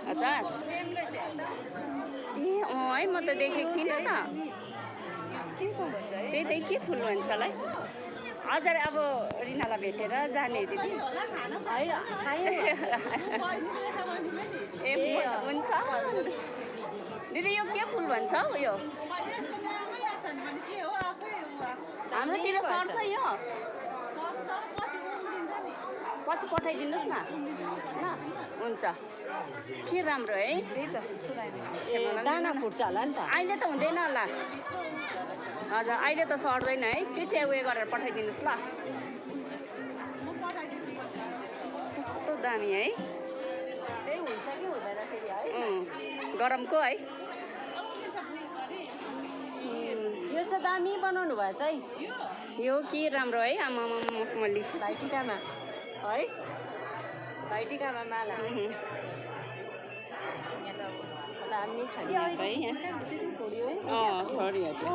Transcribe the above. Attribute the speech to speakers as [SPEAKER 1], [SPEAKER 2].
[SPEAKER 1] हजार ए है म त देखेको थिइनँ त त्यही के फुल भन्छ होला हजुर अब रिनालाई भेटेर जाने दिदी ए हुन्छ दिदी यो के फुल भन्छ हौ यो हाम्रोतिर सर्छ यो पछि पठाइदिनुहोस् न ल हुन्छ के राम्रो है त्यही त
[SPEAKER 2] दाना फुट्छ होला नि त
[SPEAKER 1] अहिले त हुँदैन होला हजुर अहिले त सर्दैन है त्यो चाहिँ उयो गरेर पठाइदिनुहोस् ल कस्तो दामी है
[SPEAKER 2] त्यही हुन्छ कि हुँदैन फेरि है
[SPEAKER 1] गरमको है
[SPEAKER 2] यो चाहिँ दामी बनाउनु भएछ है
[SPEAKER 1] यो के राम्रो है आमा मखमली
[SPEAKER 2] भाइटिकामा है भाइटिकामा माला दामी छ नि
[SPEAKER 1] है छोडियो छोडियो